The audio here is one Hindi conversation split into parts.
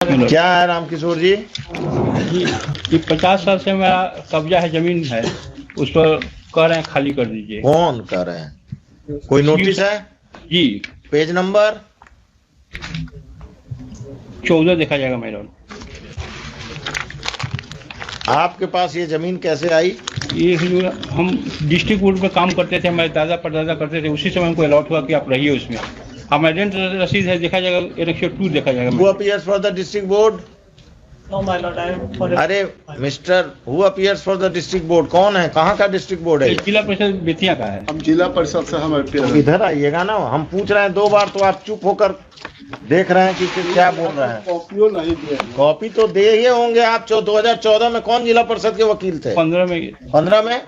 क्या है रामकिशोर जी? जी, ये 50 साल से मेरा कब्जा है, जमीन है, उस पर कह रहे हैं खाली कर दीजिए। कौन कर रहे हैं? कोई नोटिस है? जी, पेज नंबर 14 देखा जाएगा मैडम। आपके पास ये जमीन कैसे आई? ये हम डिस्ट्रिक्ट बोर्ड में काम करते थे, हमारे दादा परदादा करते थे, उसी समय हमको अलॉट हुआ कि आप रहिए उसमें। हमारा रेंट रसीद है, देखा जाएगा, एनेक्स 2 देखा जाएगा। Who appears for the district board? No, my lord, I am for अरे mister, who appears for the district board? कौन है? कहाँ का डिस्ट्रिक्ट बोर्ड है? ये जिला परिषद बेतिया का है। हम जिला परिषद से हम तो इधर आइएगा ना, हम पूछ रहे हैं 2 बार तो आप चुप होकर देख रहे हैं कि क्या बोल रहे हैं। कॉपियों नहीं दिए। कॉपी तो दे ही होंगे आप। 2014 में कौन जिला परिषद के वकील थे? 15 में। 15 में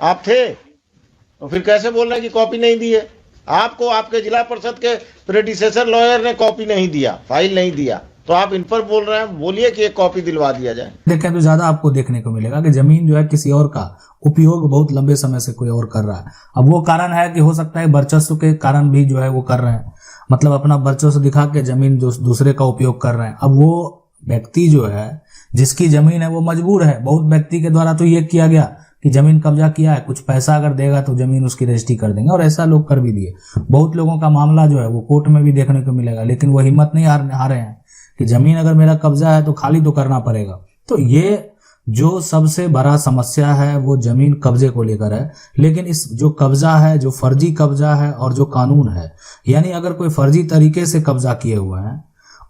आप थे, तो फिर कैसे बोल रहे हैं कि कॉपी नहीं दी है? आपको आपके जिला परिषद के प्रेडिसेसर लॉयर ने कॉपी नहीं दिया, फाइल नहीं दिया, तो आप इन पर बोल रहे हैं। बोलिए कि एक कॉपी दिलवा दिया जाए। देखें तो ज्यादा आपको देखने को मिलेगा कि जमीन जो है किसी और का उपयोग बहुत लंबे समय से कोई और कर रहा है। अब वो कारण है कि हो सकता है वर्चस्व के कारण भी जो है वो कर रहे हैं, मतलब अपना वर्चस्व दिखा के जमीन दूसरे का उपयोग कर रहे हैं। अब वो व्यक्ति जो है जिसकी जमीन है वो मजबूर है। बहुत व्यक्ति के द्वारा तो ये किया गया कि जमीन कब्जा किया है, कुछ पैसा अगर देगा तो जमीन उसकी रजिस्ट्री कर देंगे, और ऐसा लोग कर भी दिए। बहुत लोगों का मामला जो है वो कोर्ट में भी देखने को मिलेगा, लेकिन वो हिम्मत नहीं हारे हैं कि जमीन अगर मेरा कब्जा है तो खाली तो करना पड़ेगा। तो ये जो सबसे बड़ा समस्या है वो जमीन कब्जे को लेकर है। लेकिन इस जो कब्जा है, जो फर्जी कब्जा है और जो कानून है, यानी अगर कोई फर्जी तरीके से कब्जा किए हुए हैं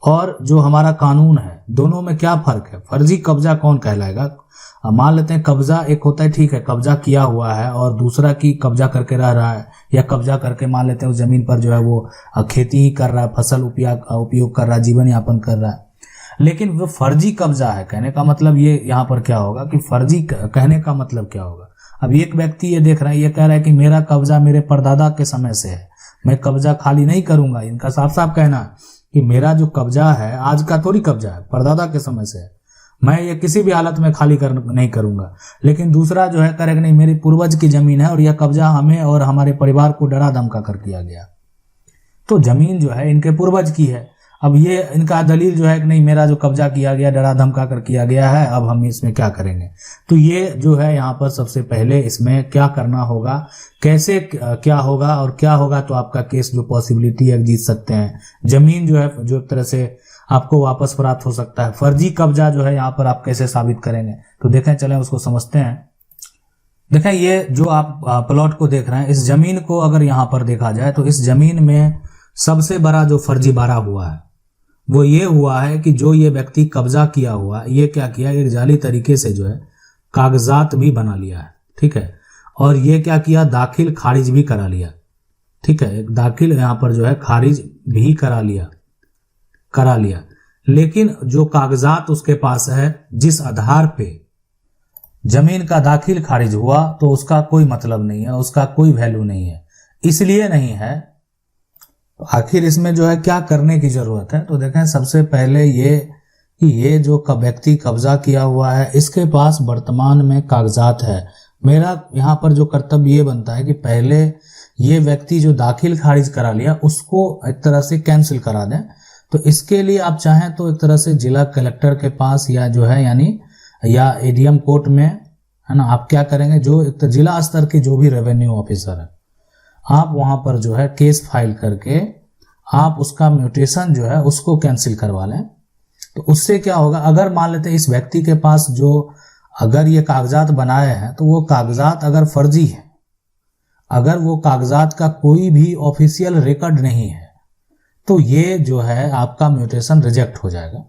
और जो हमारा कानून है, दोनों में क्या फर्क है? फर्जी कब्जा कौन कहलाएगा? मान लेते हैं कब्जा एक होता है, ठीक है, कब्जा किया हुआ है और दूसरा की कब्जा करके रह रहा है, या कब्जा करके मान लेते हैं उस जमीन पर जो है वो खेती ही कर रहा है, फसल उपयोग कर रहा है, जीवन यापन कर रहा है। लेकिन वो फर्जी कब्जा है। कहने का मतलब ये यहाँ पर क्या होगा कि फर्जी कहने का मतलब क्या होगा? अब एक व्यक्ति ये देख रहा है, ये कह रहा है कि मेरा कब्जा मेरे परदादा के समय से है, मैं कब्जा खाली नहीं करूंगा। इनका साफ साफ कहना है कि मेरा जो कब्जा है आज का थोड़ी कब्जा है, परदादा के समय से है, मैं ये किसी भी हालत में खाली नहीं करूंगा। लेकिन दूसरा जो है करेगा नहीं, मेरी पूर्वज की जमीन है और यह कब्जा हमें और हमारे परिवार को डरा धमका कर किया गया, तो जमीन जो है इनके पूर्वज की है। अब ये इनका दलील जो है कि नहीं, मेरा जो कब्जा किया गया डरा धमका कर किया गया है, अब हम इसमें क्या करेंगे? तो ये जो है यहाँ पर सबसे पहले इसमें क्या करना होगा, कैसे क्या होगा और क्या होगा तो आपका केस जो पॉसिबिलिटी है जीत सकते हैं। जमीन जो है जो एक तरह से आपको वापस प्राप्त हो सकता है। फर्जी कब्जा जो है यहाँ पर आप कैसे साबित करेंगे? तो देखें, चलें उसको समझते हैं। देखें, ये जो आप प्लॉट को देख रहे हैं, इस जमीन को अगर यहाँ पर देखा जाए तो इस जमीन में सबसे बड़ा जो फर्जीवाड़ा हुआ है वो ये हुआ है कि जो ये व्यक्ति कब्जा किया हुआ, ये क्या किया, एक जाली तरीके से जो है कागजात भी बना लिया है, ठीक है, और ये क्या किया, दाखिल खारिज भी करा लिया, ठीक है, एक दाखिल यहाँ पर जो है खारिज भी करा लिया। लेकिन जो कागजात उसके पास है, जिस आधार पे जमीन का दाखिल खारिज हुआ, तो उसका कोई मतलब नहीं है, उसका कोई वैल्यू नहीं है। इसलिए नहीं है तो आखिर इसमें जो है क्या करने की जरूरत है? तो देखें, सबसे पहले ये कि ये जो व्यक्ति कब्जा किया हुआ है इसके पास वर्तमान में कागजात है। मेरा यहाँ पर जो कर्तव्य ये बनता है कि पहले ये व्यक्ति जो दाखिल खारिज करा लिया उसको एक तरह से कैंसिल करा दें। तो इसके लिए आप चाहें तो एक तरह से जिला कलेक्टर के पास या जो है यानी या एडीएम कोर्ट में, है ना, आप क्या करेंगे, जो एक जिला स्तर के जो भी रेवेन्यू ऑफिसर है, आप वहां पर जो है केस फाइल करके आप उसका म्यूटेशन जो है उसको कैंसिल करवा लें। तो उससे क्या होगा, अगर मान लेते हैं इस व्यक्ति के पास जो अगर ये कागजात बनाए हैं तो वो कागजात अगर फर्जी है, अगर वो कागजात का कोई भी ऑफिशियल रिकॉर्ड नहीं है, तो ये जो है आपका म्यूटेशन रिजेक्ट हो जाएगा।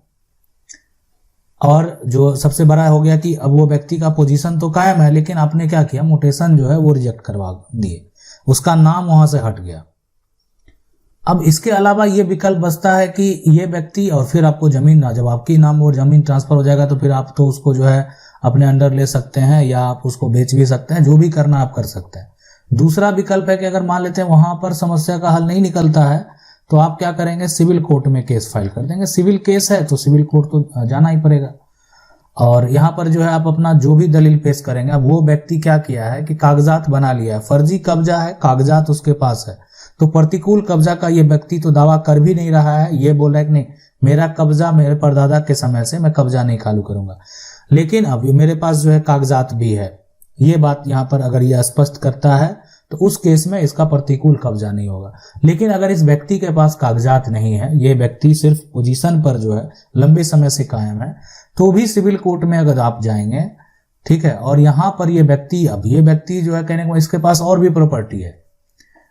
और जो सबसे बड़ा हो गया कि अब वो व्यक्ति का पोजीशन तो कायम है, लेकिन आपने क्या किया, म्यूटेशन जो है वो रिजेक्ट करवा दिए, उसका नाम वहां से हट गया। अब इसके अलावा ये विकल्प बचता है कि ये व्यक्ति, और फिर आपको जमीन, जब आपकी नाम और जमीन ट्रांसफर हो जाएगा तो फिर आप तो उसको जो है अपने अंडर ले सकते हैं या आप उसको बेच भी सकते हैं, जो भी करना आप कर सकते हैं। दूसरा विकल्प है कि अगर मान लेते हैं वहां पर समस्या का हल नहीं निकलता है तो आप क्या करेंगे, सिविल कोर्ट में केस फाइल कर देंगे। सिविल केस है तो सिविल कोर्ट तो जाना ही पड़ेगा, और यहाँ पर जो है आप अपना जो भी दलील पेश करेंगे। अब वो व्यक्ति क्या किया है कि कागजात बना लिया है, फर्जी कब्जा है, कागजात उसके पास है, तो प्रतिकूल कब्जा का ये व्यक्ति तो दावा कर भी नहीं रहा है, ये बोल रहा है कि नहीं मेरा कब्जा मेरे परदादा के समय से, मैं कब्जा नहीं खालू करूंगा। लेकिन अब मेरे पास जो है कागजात भी है, ये बात यहाँ पर अगर ये स्पष्ट करता है तो उस केस में इसका प्रतिकूल कब्जा नहीं होगा। लेकिन अगर इस व्यक्ति के पास कागजात नहीं है, ये व्यक्ति सिर्फ पोजीशन पर जो है लंबे समय से कायम है, तो भी सिविल कोर्ट में अगर आप जाएंगे, ठीक है, और यहाँ पर ये व्यक्ति जो है कहने को इसके पास और भी प्रॉपर्टी है,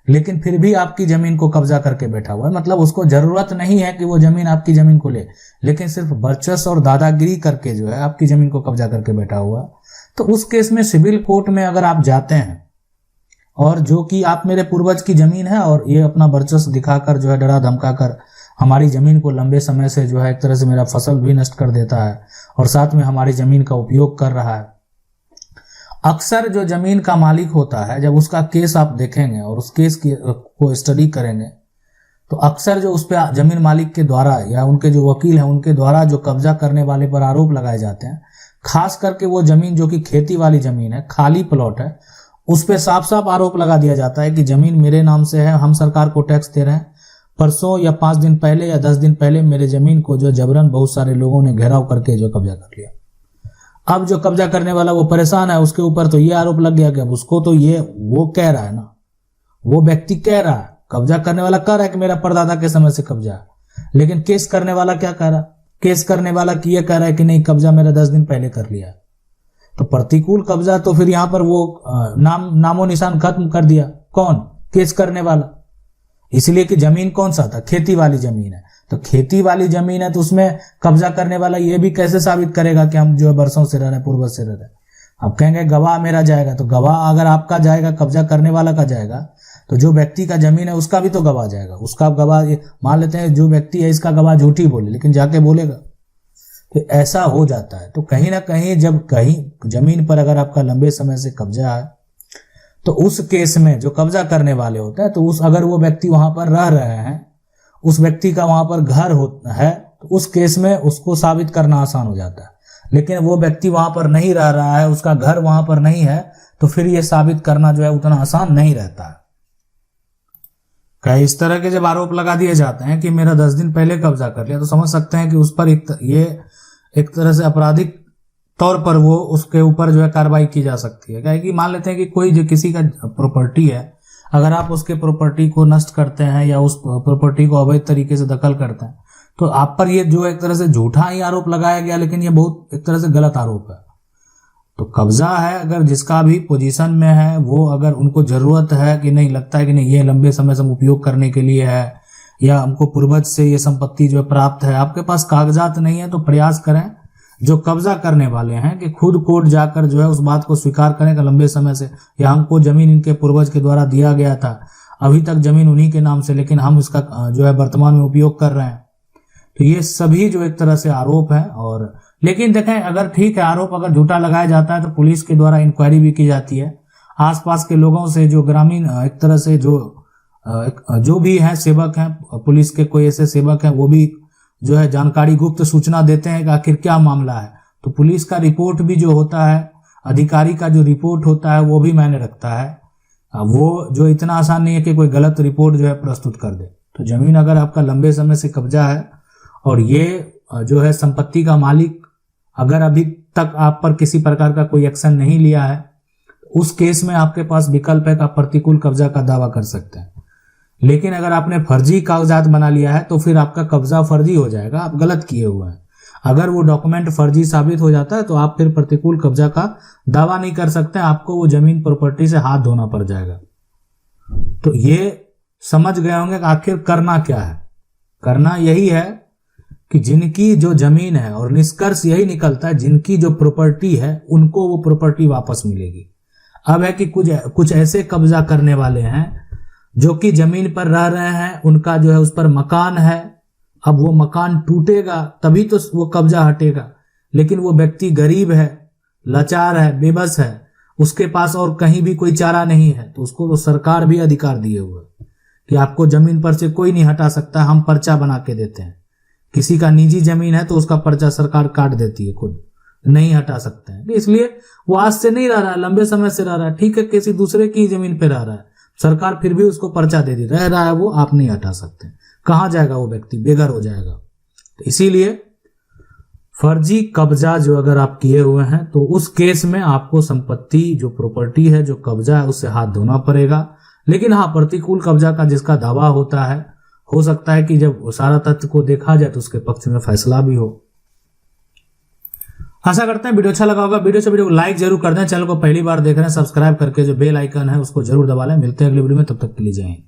लेकिन फिर भी आपकी जमीन को कब्जा करके बैठा हुआ है, मतलब उसको जरूरत नहीं है कि वो जमीन आपकी जमीन को ले, लेकिन सिर्फ वर्चस्व और दादागिरी करके जो है आपकी जमीन को कब्जा करके बैठा हुआ है, तो उस केस में सिविल कोर्ट में अगर आप जाते हैं और जो कि आप मेरे पूर्वज की जमीन है और ये अपना वर्चस्व दिखाकर जो है डरा धमकाकर हमारी जमीन को लंबे समय से जो है एक तरह से मेरा फसल भी नष्ट कर देता है और साथ में हमारी जमीन का उपयोग कर रहा है। अक्सर जो जमीन का मालिक होता है, जब उसका केस आप देखेंगे और उस केस को स्टडी करेंगे, तो अक्सर जो उस पर जमीन मालिक के द्वारा या उनके जो वकील हैं उनके द्वारा जो कब्जा करने वाले पर आरोप लगाए जाते हैं, खास करके वो जमीन जो कि खेती वाली जमीन है, खाली प्लॉट है, उस पर साफ साफ आरोप लगा दिया जाता है कि जमीन मेरे नाम से है, हम सरकार को टैक्स दे रहे हैं। परसों या 5 दिन पहले या 10 दिन पहले मेरे जमीन को जो जबरन बहुत सारे लोगों ने घेराव करके जो कब्जा कर लिया। अब जो कब्जा करने वाला वो परेशान है, उसके ऊपर तो ये आरोप लग गया कि अब उसको तो ये वो कह रहा है ना, वो व्यक्ति कह रहा है, कब्जा करने वाला कह रहा है कि मेरा परदादा के समय से कब्जा है, लेकिन केस करने वाला क्या कह रहा है? केस करने वाला कि ये कह रहा है कि नहीं, कब्जा मेरा 10 दिन पहले कर लिया। तो प्रतिकूल कब्जा तो फिर यहां पर वो नामो निशान खत्म कर दिया। कौन? केस करने वाला। इसलिए कि जमीन कौन सा था? खेती वाली जमीन है। तो खेती वाली जमीन है तो उसमें कब्जा करने वाला ये भी कैसे साबित करेगा कि हम जो है बरसों से रह रहे हैं, पूर्वज से रह रहे हैं? अब कहेंगे गवाह मेरा जाएगा, तो गवाह अगर आपका जाएगा, कब्जा करने वाला का जाएगा, तो जो व्यक्ति का जमीन है उसका भी तो गवाह जाएगा। उसका गवाह, मान लेते हैं जो व्यक्ति है इसका गवाह झूठी बोले, लेकिन जाके बोलेगा, तो ऐसा हो जाता है। तो कहीं ना कहीं जब कहीं जमीन पर अगर आपका लंबे समय से कब्जा है, तो उस केस में जो कब्जा करने वाले होते हैं, तो उस अगर वो व्यक्ति वहां पर रह रहे हैं, उस व्यक्ति का वहां पर घर है, तो उस केस में उसको साबित करना आसान हो जाता है। लेकिन वो व्यक्ति वहां पर नहीं रह रहा है, उसका घर वहां पर नहीं है, तो फिर ये साबित करना जो है उतना आसान नहीं रहता है। कई इस तरह के जब आरोप लगा दिए जाते हैं कि मेरा 10 दिन पहले कब्जा कर लिया, तो समझ सकते हैं कि उस पर ये एक तरह से आपराधिक तौर पर वो उसके ऊपर जो है कार्रवाई की जा सकती है। क्या है कि मान लेते हैं कि कोई जो किसी का प्रॉपर्टी है, अगर आप उसके प्रॉपर्टी को नष्ट करते हैं या उस प्रॉपर्टी को अवैध तरीके से दखल करते हैं, तो आप पर ये जो एक तरह से झूठा ही आरोप लगाया गया, लेकिन ये बहुत एक तरह से गलत आरोप है। तो कब्जा है, अगर जिसका भी पोजीशन में है, वो अगर उनको जरूरत है कि नहीं, लगता है कि नहीं ये लंबे समय से हम उपयोग करने के लिए है, या हमको पूर्वज से ये संपत्ति जो प्राप्त है, आपके पास कागजात नहीं है, तो प्रयास करें जो कब्जा करने वाले हैं कि खुद कोर्ट जाकर जो है उस बात को स्वीकार करें कि लंबे समय से या हमको जमीन इनके पूर्वज के द्वारा दिया गया था, अभी तक जमीन उन्हीं के नाम से, लेकिन हम इसका जो है वर्तमान में उपयोग कर रहे हैं। तो ये सभी जो एक तरह से आरोप है। और लेकिन देखें, अगर ठीक है आरोप अगर झूठा लगाया जाता है तो पुलिस के द्वारा इंक्वायरी भी की जाती है। आसपास के लोगों से, जो ग्रामीण एक तरह से जो भी हैं सेवक हैं, पुलिस के कोई ऐसे सेवक हैं, वो भी जो है जानकारी, गुप्त सूचना देते हैं कि आखिर क्या मामला है। तो पुलिस का रिपोर्ट भी जो होता है, अधिकारी का जो रिपोर्ट होता है, वो भी मायने रखता है। वो जो इतना आसान नहीं है कि कोई गलत रिपोर्ट जो है प्रस्तुत कर दे। तो जमीन अगर आपका लंबे समय से कब्जा है और ये जो है संपत्ति का मालिक अगर अभी तक आप पर किसी प्रकार का कोई एक्शन नहीं लिया है, उस केस में आपके पास विकल्प है कि आप प्रतिकूल कब्जा का दावा कर सकते हैं। लेकिन अगर आपने फर्जी कागजात बना लिया है तो फिर आपका कब्जा फर्जी हो जाएगा, आप गलत किए हुए हैं। अगर वो डॉक्यूमेंट फर्जी साबित हो जाता है तो आप फिर प्रतिकूल कब्जा का दावा नहीं कर सकते, आपको वो जमीन प्रॉपर्टी से हाथ धोना पड़ जाएगा। तो ये समझ गए होंगे कि आखिर करना क्या है। करना यही है कि जिनकी जो जमीन है, और निष्कर्ष यही निकलता है, जिनकी जो प्रॉपर्टी है उनको वो प्रॉपर्टी वापस मिलेगी। अब है कि कुछ ऐसे कब्जा करने वाले हैं जो कि जमीन पर रह रहे हैं, उनका जो है उस पर मकान है, अब वो मकान टूटेगा तभी तो वो कब्जा हटेगा। लेकिन वो व्यक्ति गरीब है, लाचार है, बेबस है, उसके पास और कहीं भी कोई चारा नहीं है, तो उसको तो सरकार भी अधिकार दिए हुए कि आपको जमीन पर से कोई नहीं हटा सकता, हम पर्चा बना के देते हैं। किसी का निजी जमीन है तो उसका पर्चा सरकार काट देती है, खुद नहीं हटा सकते हैं। इसलिए वो आज से नहीं रह रहा है, लंबे समय से रह रहा है, ठीक है, किसी दूसरे की जमीन पे रह रहा है, सरकार फिर भी उसको पर्चा दे दी, रह रहा है वो, आप नहीं हटा सकते। कहाँ जाएगा वो व्यक्ति? बेघर हो जाएगा। तो इसीलिए फर्जी कब्जा जो अगर आप किए हुए हैं तो उस केस में आपको संपत्ति जो प्रॉपर्टी है जो कब्जा है उससे हाथ धोना पड़ेगा। लेकिन हाँ, प्रतिकूल कब्जा का जिसका दावा होता है, हो सकता है कि जब सारा तथ्य को देखा जाए तो उसके पक्ष में फैसला भी हो। आशा करते हैं वीडियो अच्छा लगा होगा। वीडियो को लाइक जरूर कर दें। चैनल को पहली बार देख रहे हैं सब्सक्राइब करके जो बेल आइकन है उसको जरूर दबा लें। मिलते हैं अगली वीडियो में, तब तक के लिए जय हिंद।